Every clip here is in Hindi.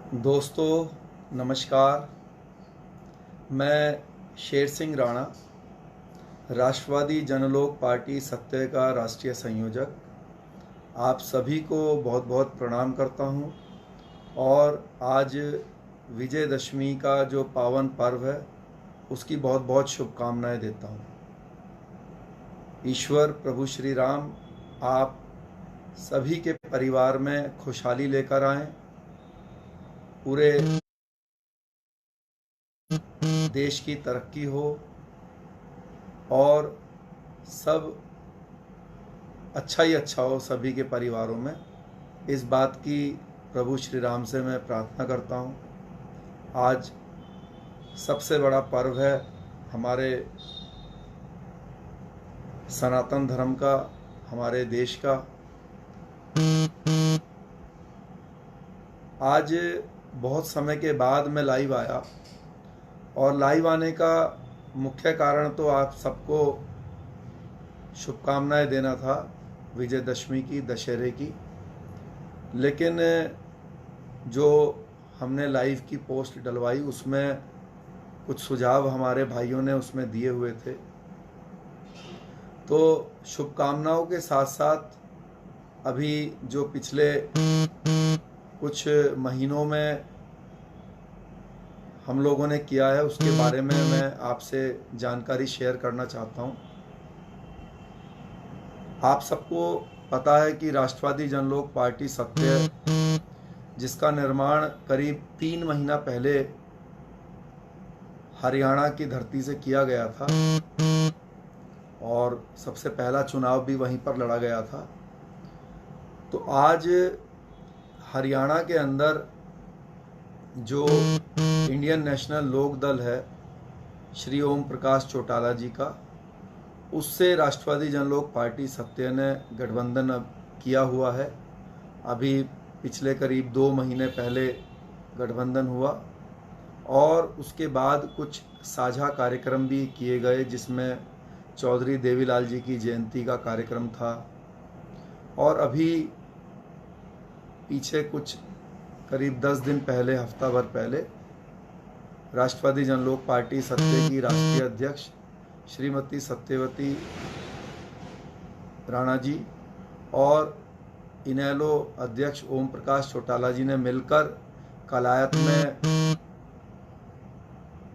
दोस्तों नमस्कार। मैं शेर सिंह राणा, राष्ट्रवादी जनलोक पार्टी सत्य का राष्ट्रीय संयोजक, आप सभी को बहुत बहुत प्रणाम करता हूं। और आज विजयदशमी का जो पावन पर्व है उसकी बहुत बहुत शुभकामनाएं देता हूं। ईश्वर प्रभु श्री राम आप सभी के परिवार में खुशहाली लेकर आएं, पूरे देश की तरक्की हो और सब अच्छा ही अच्छा हो सभी के परिवारों में। इस बात की प्रभु श्री राम से मैं प्रार्थना करता हूँ। आज सबसे बड़ा पर्व है हमारे सनातन धर्म का, हमारे देश का। आज बहुत समय के बाद मैं लाइव आया और लाइव आने का मुख्य कारण तो आप सबको शुभकामनाएं देना था विजयदशमी की, दशहरे की। लेकिन जो हमने लाइव की पोस्ट डलवाई उसमें कुछ सुझाव हमारे भाइयों ने उसमें दिए हुए थे, तो शुभकामनाओं के साथ साथ अभी जो पिछले कुछ महीनों में हम लोगों ने किया है उसके बारे में मैं आपसे जानकारी शेयर करना चाहता हूं। आप सबको पता है कि राष्ट्रवादी जनलोक पार्टी सत्य, जिसका निर्माण करीब 3 महीना पहले हरियाणा की धरती से किया गया था और सबसे पहला चुनाव भी वहीं पर लड़ा गया था, तो आज हरियाणा के अंदर जो इंडियन नेशनल लोक दल है श्री ओम प्रकाश चौटाला जी का, उससे राष्ट्रवादी जनलोक पार्टी सत्य ने गठबंधन अब किया हुआ है। अभी पिछले करीब 2 महीने पहले गठबंधन हुआ और उसके बाद कुछ साझा कार्यक्रम भी किए गए, जिसमें चौधरी देवीलाल जी की जयंती का कार्यक्रम था। और अभी पीछे कुछ करीब 10 दिन पहले, हफ्ता भर पहले, राष्ट्रवादी जनलोक पार्टी सत्य की राष्ट्रीय अध्यक्ष श्रीमती सत्यवती राणा जी और इनेलो अध्यक्ष ओम प्रकाश चौटाला जी ने मिलकर कलायत में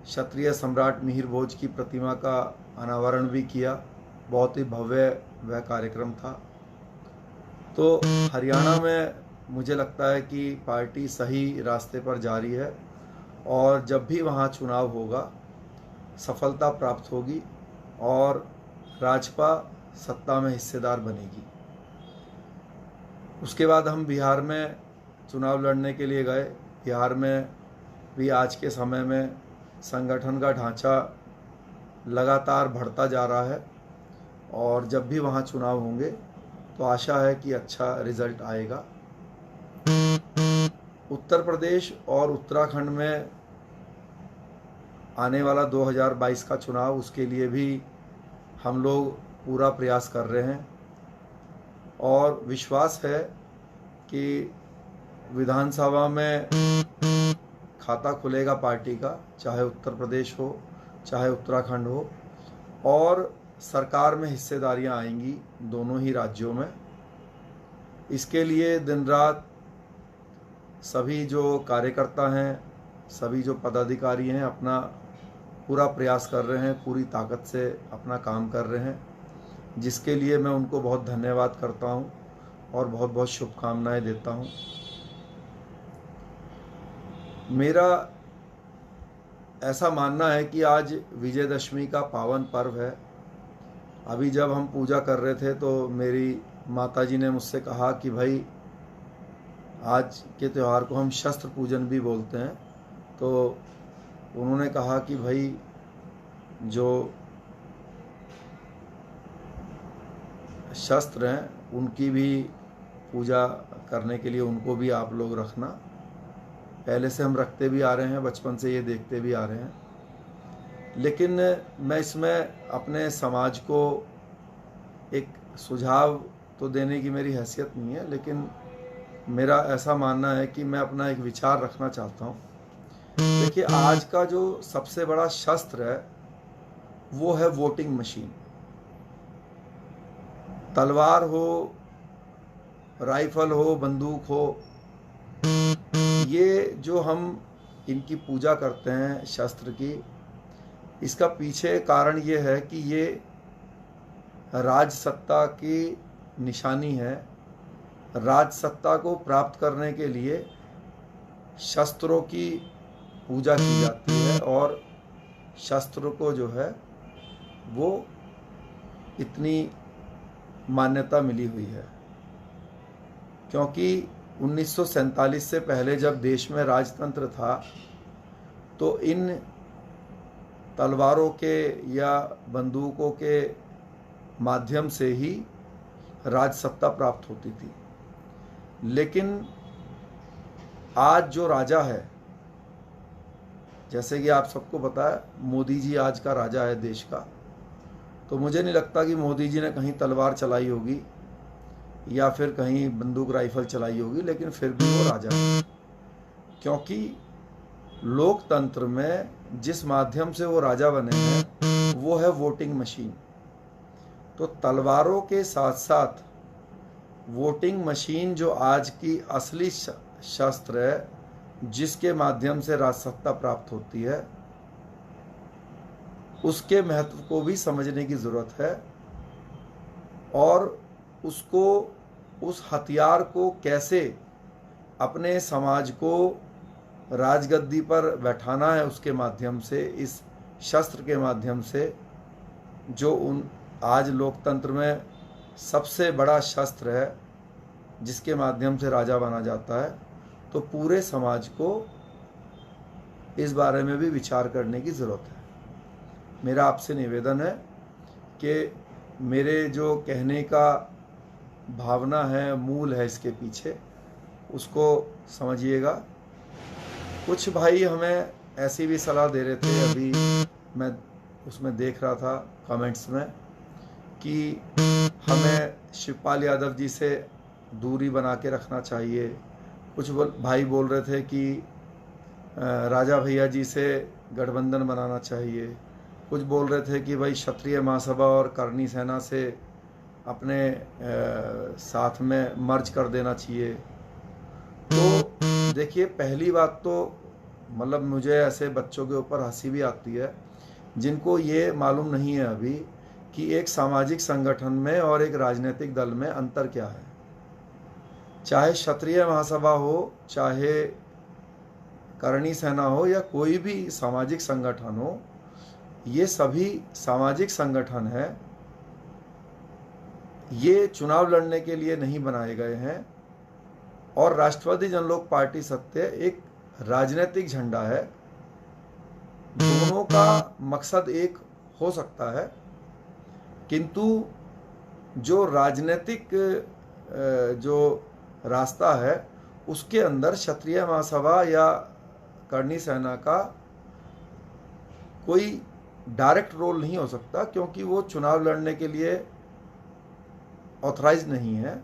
क्षत्रिय सम्राट मिहिर भोज की प्रतिमा का अनावरण भी किया। बहुत ही भव्य वह कार्यक्रम था। तो हरियाणा में मुझे लगता है कि पार्टी सही रास्ते पर जा रही है और जब भी वहाँ चुनाव होगा सफलता प्राप्त होगी और राजपा सत्ता में हिस्सेदार बनेगी। उसके बाद हम बिहार में चुनाव लड़ने के लिए गए। बिहार में भी आज के समय में संगठन का ढांचा लगातार बढ़ता जा रहा है और जब भी वहाँ चुनाव होंगे तो आशा है कि अच्छा रिजल्ट आएगा। उत्तर प्रदेश और उत्तराखंड में आने वाला 2022 का चुनाव, उसके लिए भी हम लोग पूरा प्रयास कर रहे हैं और विश्वास है कि विधानसभा में खाता खुलेगा पार्टी का, चाहे उत्तर प्रदेश हो चाहे उत्तराखंड हो, और सरकार में हिस्सेदारियां आएंगी दोनों ही राज्यों में। इसके लिए दिन रात सभी जो कार्यकर्ता हैं, सभी जो पदाधिकारी हैं, अपना पूरा प्रयास कर रहे हैं, पूरी ताकत से अपना काम कर रहे हैं, जिसके लिए मैं उनको बहुत धन्यवाद करता हूं और बहुत बहुत शुभकामनाएं देता हूं। मेरा ऐसा मानना है कि आज विजयदशमी का पावन पर्व है। अभी जब हम पूजा कर रहे थे तो मेरी माताजी ने मुझसे कहा कि भाई आज के त्यौहार को हम शस्त्र पूजन भी बोलते हैं, तो उन्होंने कहा कि भाई जो शस्त्र हैं उनकी भी पूजा करने के लिए उनको भी आप लोग रखना। पहले से हम रखते भी आ रहे हैं, बचपन से ये देखते भी आ रहे हैं, लेकिन मैं इसमें अपने समाज को एक सुझाव तो देने की मेरी हैसियत नहीं है, लेकिन मेरा ऐसा मानना है कि मैं अपना एक विचार रखना चाहता हूँ। देखिए, आज का जो सबसे बड़ा शस्त्र है वो है वोटिंग मशीन। तलवार हो, राइफल हो, बंदूक हो, ये जो हम इनकी पूजा करते हैं शस्त्र की, इसका पीछे कारण ये है कि ये राज सत्ता की निशानी है। राज सत्ता को प्राप्त करने के लिए शस्त्रों की पूजा की जाती है और शस्त्र को जो है वो इतनी मान्यता मिली हुई है, क्योंकि 1947 से पहले जब देश में राजतंत्र था तो इन तलवारों के या बंदूकों के माध्यम से ही राजसत्ता प्राप्त होती थी। लेकिन आज जो राजा है, जैसे कि आप सबको पता है, मोदी जी आज का राजा है देश का, तो मुझे नहीं लगता कि मोदी जी ने कहीं तलवार चलाई होगी या फिर कहीं बंदूक राइफल चलाई होगी, लेकिन फिर भी वो राजा है। क्योंकि लोकतंत्र में जिस माध्यम से वो राजा बने हैं वो है वोटिंग मशीन। तो तलवारों के साथ साथ वोटिंग मशीन जो आज की असली शस्त्र है, जिसके माध्यम से राजसत्ता प्राप्त होती है, उसके महत्व को भी समझने की ज़रूरत है और उसको, उस हथियार को कैसे अपने समाज को राजगद्दी पर बैठाना है, उसके माध्यम से, इस शस्त्र के माध्यम से, जो उन आज लोकतंत्र में सबसे बड़ा शस्त्र है, जिसके माध्यम से राजा बना जाता है। तो पूरे समाज को इस बारे में भी विचार करने की ज़रूरत है। मेरा आपसे निवेदन है कि मेरे जो कहने का भावना है, मूल है इसके पीछे, उसको समझिएगा। कुछ भाई हमें ऐसी भी सलाह दे रहे थे, अभी मैं उसमें देख रहा था कमेंट्स में, कि हमें शिवपाल यादव जी से दूरी बना के रखना चाहिए। कुछ भाई बोल रहे थे कि राजा भैया जी से गठबंधन बनाना चाहिए। कुछ बोल रहे थे कि भाई क्षत्रिय महासभा और करणी सेना से अपने साथ में मर्ज कर देना चाहिए। तो देखिए, पहली बात तो मतलब मुझे ऐसे बच्चों के ऊपर हंसी भी आती है जिनको ये मालूम नहीं है अभी कि एक सामाजिक संगठन में और एक राजनीतिक दल में अंतर क्या है। चाहे क्षत्रिय महासभा हो, चाहे करणी सेना हो, या कोई भी सामाजिक संगठन हो, ये सभी सामाजिक संगठन हैं। ये चुनाव लड़ने के लिए नहीं बनाए गए हैं और राष्ट्रवादी जनलोक पार्टी सत्य एक राजनीतिक झंडा है। दोनों का मकसद एक हो सकता है, किंतु जो राजनीतिक जो रास्ता है उसके अंदर क्षत्रिय महासभा या करणी सेना का कोई डायरेक्ट रोल नहीं हो सकता, क्योंकि वो चुनाव लड़ने के लिए ऑथराइज नहीं है।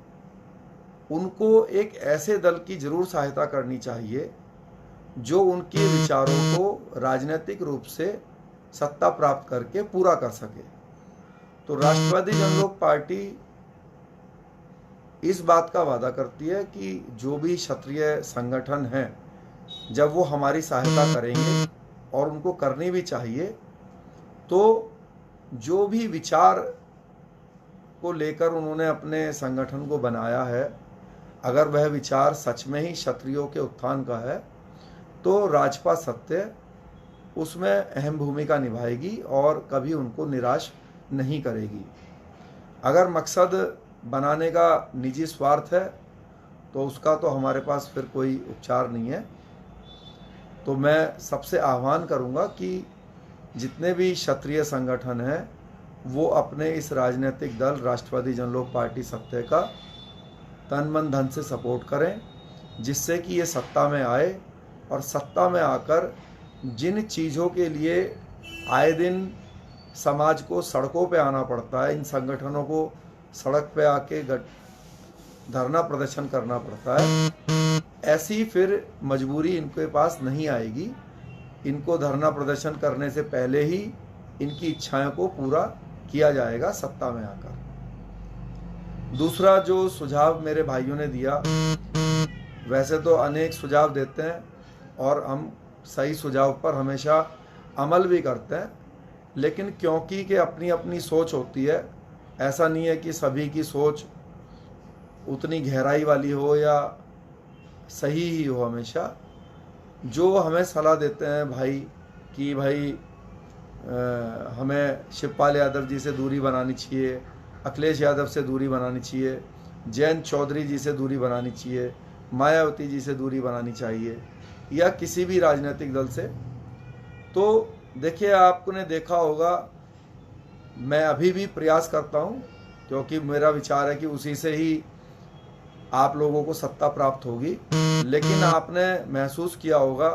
उनको एक ऐसे दल की जरूर सहायता करनी चाहिए जो उनके विचारों को राजनीतिक रूप से सत्ता प्राप्त करके पूरा कर सके। तो राष्ट्रवादी जनलोक पार्टी इस बात का वादा करती है कि जो भी क्षत्रिय संगठन हैं, जब वो हमारी सहायता करेंगे, और उनको करनी भी चाहिए, तो जो भी विचार को लेकर उन्होंने अपने संगठन को बनाया है, अगर वह विचार सच में ही क्षत्रियों के उत्थान का है, तो राजपा सत्य उसमें अहम भूमिका निभाएगी और कभी उनको निराश नहीं करेगी। अगर मकसद बनाने का निजी स्वार्थ है तो उसका तो हमारे पास फिर कोई उपचार नहीं है। तो मैं सबसे आह्वान करूंगा कि जितने भी क्षत्रिय संगठन हैं वो अपने इस राजनीतिक दल राष्ट्रवादी जनलोक पार्टी सत्य का तन मन धन से सपोर्ट करें, जिससे कि ये सत्ता में आए और सत्ता में आकर जिन चीज़ों के लिए आए दिन समाज को सड़कों पे आना पड़ता है, इन संगठनों को सड़क पे आके धरना प्रदर्शन करना पड़ता है, ऐसी फिर मजबूरी इनके पास नहीं आएगी। इनको धरना प्रदर्शन करने से पहले ही इनकी इच्छाओं को पूरा किया जाएगा सत्ता में आकर। दूसरा जो सुझाव मेरे भाइयों ने दिया, वैसे तो अनेक सुझाव देते हैं और हम सही सुझाव पर हमेशा अमल भी करते हैं, लेकिन क्योंकि कि अपनी अपनी सोच होती है, ऐसा नहीं है कि सभी की सोच उतनी गहराई वाली हो या सही ही हो। हमेशा जो हमें सलाह देते हैं भाई कि भाई हमें शिवपाल यादव जी से दूरी बनानी चाहिए, अखिलेश यादव से दूरी बनानी चाहिए, जयंत चौधरी जी से दूरी बनानी चाहिए, मायावती जी से दूरी बनानी चाहिए, या किसी भी राजनीतिक दल से, तो देखिए आपने देखा होगा मैं अभी भी प्रयास करता हूँ, क्योंकि मेरा विचार है कि उसी से ही आप लोगों को सत्ता प्राप्त होगी। लेकिन आपने महसूस किया होगा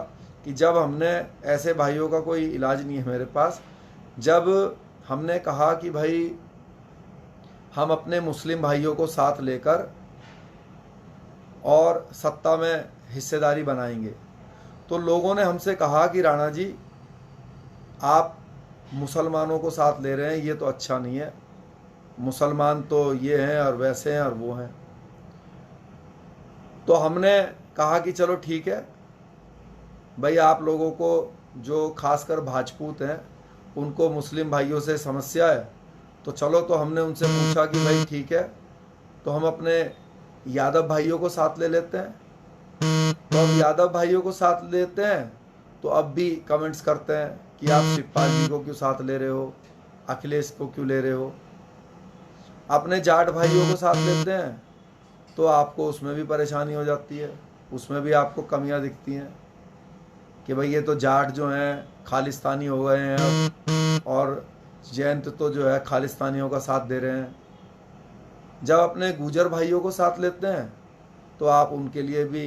कि जब हमने ऐसे भाइयों का कोई इलाज नहीं है मेरे पास, जब हमने कहा कि भाई हम अपने मुस्लिम भाइयों को साथ लेकर और सत्ता में हिस्सेदारी बनाएंगे, तो लोगों ने हमसे कहा कि राणा जी आप मुसलमानों को साथ ले रहे हैं, ये तो अच्छा नहीं है, मुसलमान तो ये हैं और वैसे हैं और वो हैं। तो हमने कहा कि चलो ठीक है भाई, आप लोगों को जो खासकर भाजपूत हैं उनको मुस्लिम भाइयों से समस्या है, तो चलो, तो हमने उनसे पूछा कि भाई ठीक है, तो हम अपने यादव भाइयों को साथ ले लेते हैं। तो हम यादव भाइयों को साथ लेते हैं, तो अब भी कमेंट्स करते हैं कि आप शिवपाल जी को क्यों साथ ले रहे हो, अखिलेश को क्यों ले रहे हो। अपने जाट भाइयों को साथ लेते हैं तो आपको उसमें भी परेशानी हो जाती है, उसमें भी आपको कमियां दिखती हैं कि भाई ये तो जाट जो हैं खालिस्तानी हो गए हैं और जयंत तो जो है खालिस्तानियों का साथ दे रहे हैं। जब अपने गुजर भाइयों को साथ लेते हैं तो आप उनके लिए भी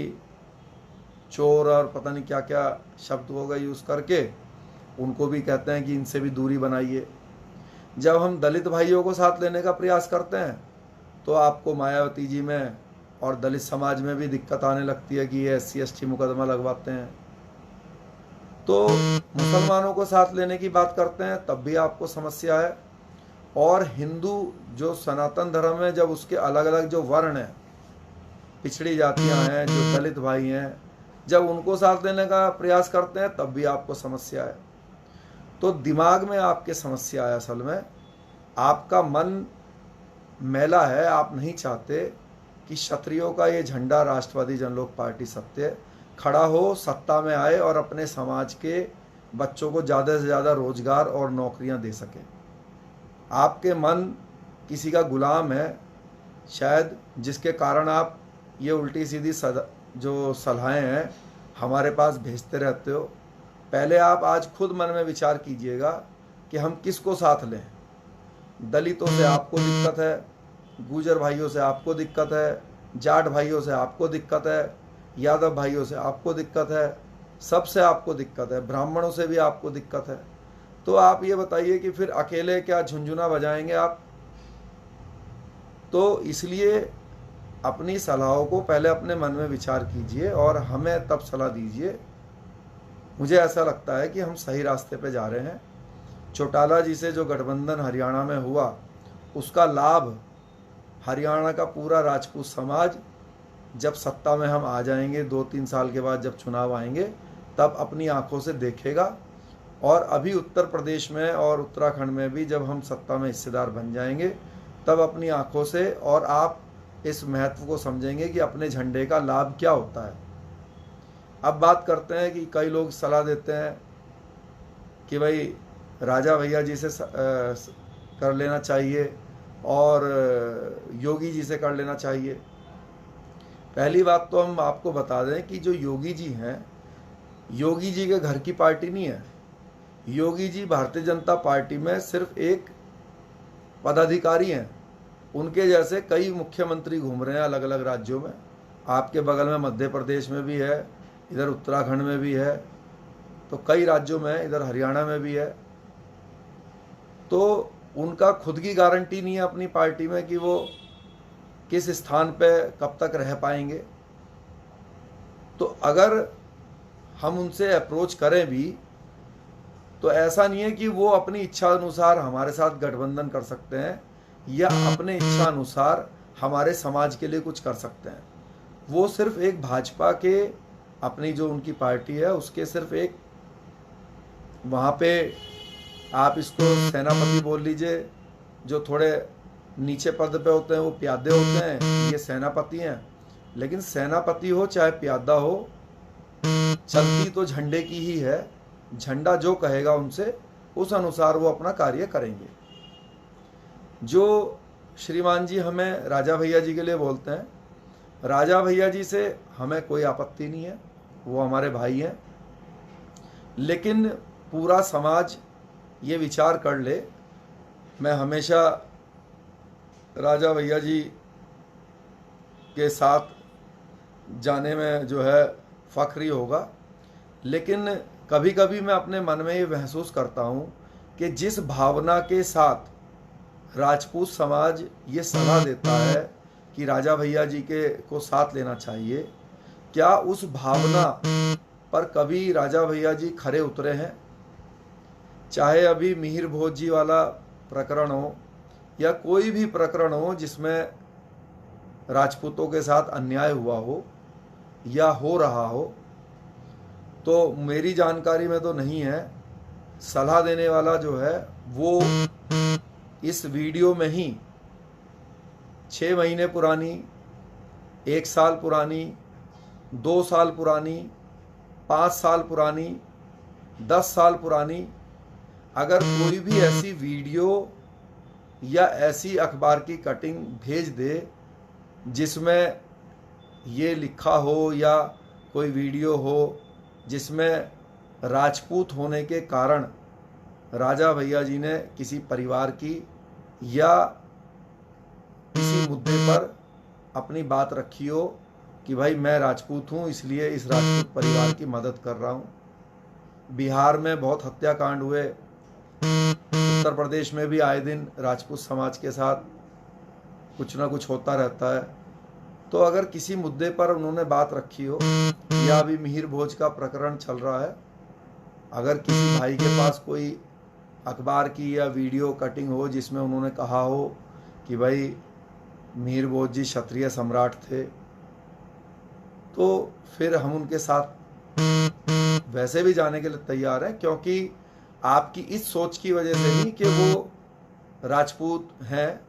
चोर और पता नहीं क्या क्या शब्द होगा यूज़ करके उनको भी कहते हैं कि इनसे भी दूरी बनाइए। जब हम दलित भाइयों को साथ लेने का प्रयास करते हैं तो आपको मायावती जी में और दलित समाज में भी दिक्कत आने लगती है कि ये SC/ST मुकदमा लगवाते हैं। तो मुसलमानों को साथ लेने की बात करते हैं तब भी आपको समस्या है। और हिंदू जो सनातन धर्म है, जब उसके अलग अलग जो वर्ण हैं, पिछड़ी जातियां हैं, जो दलित भाई हैं, जब उनको साथ लेने का प्रयास करते हैं तब भी आपको समस्या है। तो दिमाग में आपके समस्या है। असल में आपका मन मैला है, आप नहीं चाहते कि क्षत्रियों का ये झंडा राष्ट्रवादी जनलोक पार्टी सत्य खड़ा हो, सत्ता में आए और अपने समाज के बच्चों को ज़्यादा से ज़्यादा रोजगार और नौकरियां दे सके। आपके मन किसी का गुलाम है शायद, जिसके कारण आप ये उल्टी सीधी जो सलाहें हैं हमारे पास भेजते रहते हो। पहले आप आज खुद मन में विचार कीजिएगा कि हम किसको साथ लें। दलितों से आपको दिक्कत है, गुजर भाइयों से आपको दिक्कत है, जाट भाइयों से आपको दिक्कत है, यादव भाइयों से आपको दिक्कत है, सबसे आपको दिक्कत है, ब्राह्मणों से भी आपको दिक्कत है। तो आप ये बताइए कि फिर अकेले क्या झुंझुना बजाएंगे आप? तो इसलिए अपनी सलाहों को पहले अपने मन में विचार कीजिए और हमें तब सलाह दीजिए। मुझे ऐसा लगता है कि हम सही रास्ते पे जा रहे हैं। चौटाला जी से जो गठबंधन हरियाणा में हुआ, उसका लाभ हरियाणा का पूरा राजपूत समाज जब सत्ता में हम आ जाएंगे, 2-3 साल के बाद जब चुनाव आएंगे, तब अपनी आंखों से देखेगा। और अभी उत्तर प्रदेश में और उत्तराखंड में भी जब हम सत्ता में हिस्सेदार बन जाएंगे, तब अपनी आंखों से और आप इस महत्व को समझेंगे कि अपने झंडे का लाभ क्या होता है। अब बात करते हैं कि कई लोग सलाह देते हैं कि भाई राजा भैया जी से कर लेना चाहिए और योगी जी से कर लेना चाहिए। पहली बात तो हम आपको बता दें कि जो योगी जी हैं, योगी जी के घर की पार्टी नहीं है। योगी जी भारतीय जनता पार्टी में सिर्फ एक पदाधिकारी हैं। उनके जैसे कई मुख्यमंत्री घूम रहे हैं अलग अलग राज्यों में। आपके बगल में मध्य प्रदेश में भी है, इधर उत्तराखंड में भी है, तो कई राज्यों में, इधर हरियाणा में भी है। तो उनका खुद की गारंटी नहीं है अपनी पार्टी में कि वो किस स्थान पे कब तक रह पाएंगे। तो अगर हम उनसे अप्रोच करें भी तो ऐसा नहीं है कि वो अपनी इच्छा अनुसार हमारे साथ गठबंधन कर सकते हैं या अपने इच्छा अनुसार हमारे समाज के लिए कुछ कर सकते हैं। वो सिर्फ एक भाजपा के, अपनी जो उनकी पार्टी है उसके सिर्फ एक, वहाँ पे आप इसको सेनापति बोल लीजिए, जो थोड़े नीचे पद पे होते हैं वो प्यादे होते हैं, ये सेनापति हैं। लेकिन सेनापति हो चाहे प्यादा हो, चलती तो झंडे की ही है। झंडा जो कहेगा उनसे उस अनुसार वो अपना कार्य करेंगे। जो श्रीमान जी हमें राजा भैया जी के लिए बोलते हैं, राजा भैया जी से हमें कोई आपत्ति नहीं है, वो हमारे भाई हैं। लेकिन पूरा समाज ये विचार कर ले, मैं हमेशा राजा भैया जी के साथ जाने में जो है फख्र ही होगा। लेकिन कभी कभी मैं अपने मन में ये महसूस करता हूँ कि जिस भावना के साथ राजपूत समाज ये सलाह देता है कि राजा भैया जी के को साथ लेना चाहिए, क्या उस भावना पर कभी राजा भैया जी खरे उतरे हैं? चाहे अभी मिहिर भोज जी वाला प्रकरण हो या कोई भी प्रकरण हो जिसमें राजपूतों के साथ अन्याय हुआ हो या हो रहा हो, तो मेरी जानकारी में तो नहीं है। सलाह देने वाला जो है वो इस वीडियो में ही 6 महीने पुरानी, 1 साल पुरानी, 2 साल पुरानी, 5 साल पुरानी, 10 साल पुरानी, अगर कोई भी ऐसी वीडियो या ऐसी अखबार की कटिंग भेज दे जिसमें ये लिखा हो या कोई वीडियो हो जिसमें राजपूत होने के कारण राजा भैया जी ने किसी परिवार की या किसी मुद्दे पर अपनी बात रखी हो कि भाई मैं राजपूत हूँ इसलिए इस राजपूत परिवार की मदद कर रहा हूँ। बिहार में बहुत हत्याकांड हुए, उत्तर प्रदेश में भी आए दिन राजपूत समाज के साथ कुछ ना कुछ होता रहता है। तो अगर किसी मुद्दे पर उन्होंने बात रखी हो या अभी मिहिर भोज का प्रकरण चल रहा है, अगर किसी भाई के पास कोई अखबार की या वीडियो कटिंग हो जिसमें उन्होंने कहा हो कि भाई मिहिर भोज जी क्षत्रिय सम्राट थे, तो फिर हम उनके साथ वैसे भी जाने के लिए तैयार हैं, क्योंकि आपकी इस सोच की वजह से नहीं कि वो राजपूत हैं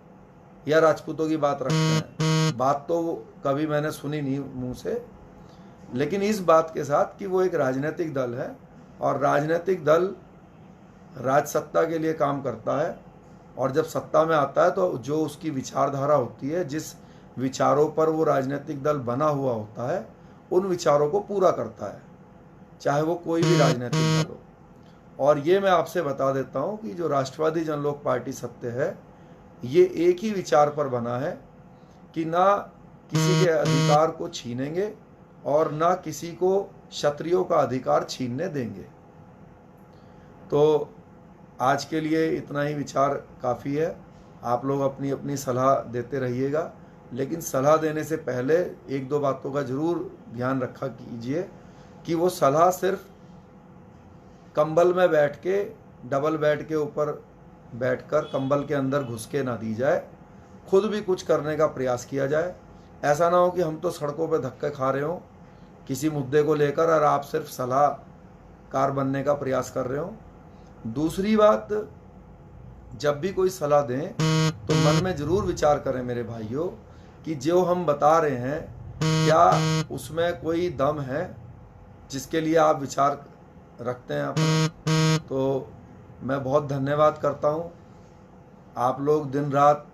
या राजपूतों की बात रखते हैं। बात तो कभी मैंने सुनी नहीं मुंह से, लेकिन इस बात के साथ कि वो एक राजनीतिक दल है और राजनीतिक दल राजसत्ता के लिए काम करता है, और जब सत्ता में आता है तो जो उसकी विचारधारा होती है, जिस विचारों पर वो राजनीतिक दल बना हुआ होता है, उन विचारों को पूरा करता है, चाहे वो कोई भी राजनीतिक दल हो। और ये मैं आपसे बता देता हूँ कि जो राष्ट्रवादी जनलोक पार्टी सत्य है, ये एक ही विचार पर बना है कि ना किसी के अधिकार को छीनेंगे और ना किसी को क्षत्रियों का अधिकार छीनने देंगे। तो आज के लिए इतना ही विचार काफ़ी है। आप लोग अपनी अपनी सलाह देते रहिएगा, लेकिन सलाह देने से पहले 1-2 बातों का ज़रूर ध्यान रखा कीजिए कि वो सलाह सिर्फ कंबल में बैठ के, डबल बेड के ऊपर बैठकर कंबल के अंदर घुस के ना दी जाए, खुद भी कुछ करने का प्रयास किया जाए। ऐसा ना हो कि हम तो सड़कों पर धक्के खा रहे हो किसी मुद्दे को लेकर और आप सिर्फ सलाहकार बनने का प्रयास कर रहे हो। दूसरी बात, जब भी कोई सलाह दें तो मन में ज़रूर विचार करें मेरे भाइयों कि जो हम बता रहे हैं क्या उसमें कोई दम है जिसके लिए आप विचार रखते हैं आप। तो मैं बहुत धन्यवाद करता हूँ। आप लोग दिन रात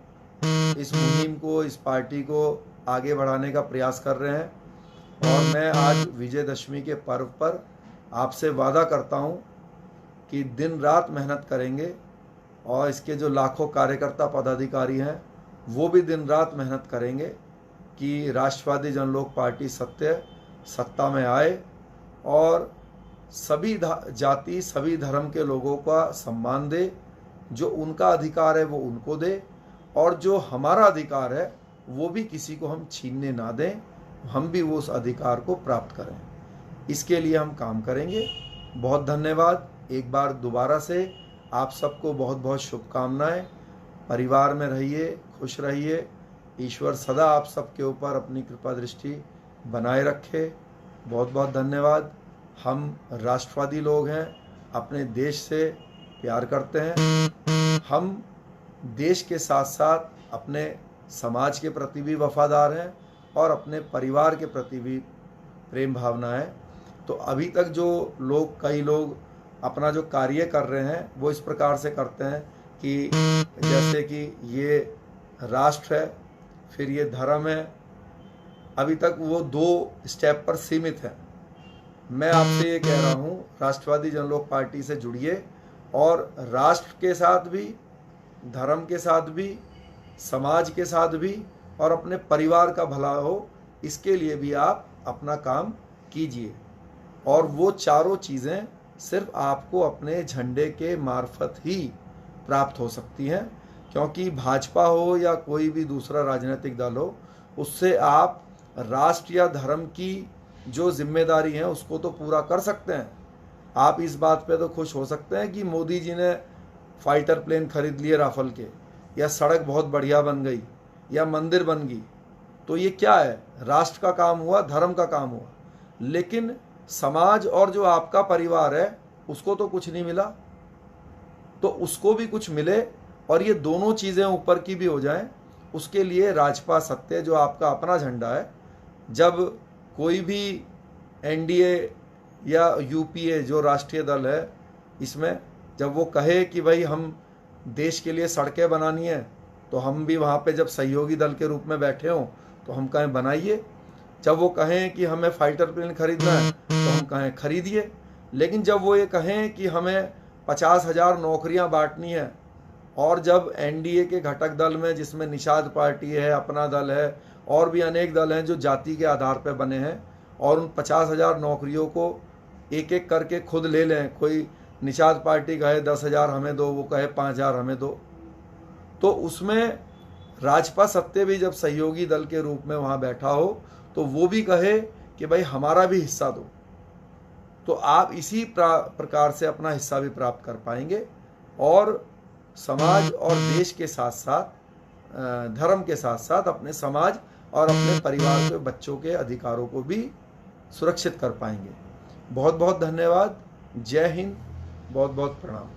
इस मुहिम को, इस पार्टी को आगे बढ़ाने का प्रयास कर रहे हैं, और मैं आज विजयदशमी के पर्व पर आपसे वादा करता हूँ कि दिन रात मेहनत करेंगे, और इसके जो लाखों कार्यकर्ता पदाधिकारी हैं वो भी दिन रात मेहनत करेंगे कि राष्ट्रवादी जनलोक पार्टी सत्ता में आए और सभी जाति, सभी धर्म के लोगों का सम्मान दे। जो उनका अधिकार है वो उनको दे, और जो हमारा अधिकार है वो भी किसी को हम छीनने ना दें, हम भी वो उस अधिकार को प्राप्त करें। इसके लिए हम काम करेंगे। बहुत धन्यवाद। एक बार दोबारा से आप सबको बहुत बहुत शुभकामनाएं। परिवार में रहिए, खुश रहिए। ईश्वर सदा आप सबके ऊपर अपनी कृपा दृष्टि बनाए रखे। बहुत बहुत धन्यवाद। हम राष्ट्रवादी लोग हैं, अपने देश से प्यार करते हैं। हम देश के साथ साथ अपने समाज के प्रति भी वफादार हैं और अपने परिवार के प्रति भी प्रेम भावना है। तो अभी तक जो लोग, कई लोग अपना जो कार्य कर रहे हैं वो इस प्रकार से करते हैं कि जैसे कि ये राष्ट्र है, फिर ये धर्म है। अभी तक वो 2 स्टेप पर सीमित है। मैं आपसे ये कह रहा हूँ, राष्ट्रवादी जनलोक पार्टी से जुड़िए और राष्ट्र के साथ भी, धर्म के साथ भी, समाज के साथ भी और अपने परिवार का भला हो, इसके लिए भी आप अपना काम कीजिए। और वो चारों चीज़ें सिर्फ आपको अपने झंडे के मार्फत ही प्राप्त हो सकती हैं, क्योंकि भाजपा हो या कोई भी दूसरा राजनीतिक दल हो, उससे आप राष्ट्र या धर्म की जो जिम्मेदारी है उसको तो पूरा कर सकते हैं। आप इस बात पे तो खुश हो सकते हैं कि मोदी जी ने फाइटर प्लेन खरीद लिए राफेल के, या सड़क बहुत बढ़िया बन गई, या मंदिर बन गई। तो ये क्या है? राष्ट्र का काम हुआ, धर्म का काम हुआ। लेकिन समाज और जो आपका परिवार है उसको तो कुछ नहीं मिला। तो उसको भी कुछ मिले और ये दोनों चीज़ें ऊपर की भी हो जाएं, उसके लिए राजपा सत्य जो आपका अपना झंडा है, जब कोई भी एनडीए या यूपीए जो राष्ट्रीय दल है, इसमें जब वो कहे कि भाई हम देश के लिए सड़कें बनानी है, तो हम भी वहाँ पे जब सहयोगी दल के रूप में बैठे हों तो हम कहें बनाइए। जब वो कहें कि हमें फाइटर प्लेन खरीदना है तो हम कहें खरीदिए। लेकिन जब वो ये कहें कि हमें 50,000 नौकरियां बांटनी है, और जब एनडीए के घटक दल में, जिसमें निषाद पार्टी है, अपना दल है और भी अनेक दल हैं जो जाति के आधार पर बने हैं, और उन 50,000 नौकरियों को एक एक करके खुद ले लें, कोई निषाद पार्टी कहे 10,000 हमें दो, वो कहे 5,000 हमें दो, तो उसमें राजपा सत्य भी जब सहयोगी दल के रूप में वहाँ बैठा हो तो वो भी कहे कि भाई हमारा भी हिस्सा दो, तो आप इसी प्रकार से अपना हिस्सा भी प्राप्त कर पाएंगे और समाज और देश के साथ साथ, धर्म के साथ साथ अपने समाज और अपने परिवार के बच्चों के अधिकारों को भी सुरक्षित कर पाएंगे। बहुत बहुत धन्यवाद। जय हिंद। बहुत बहुत प्रणाम।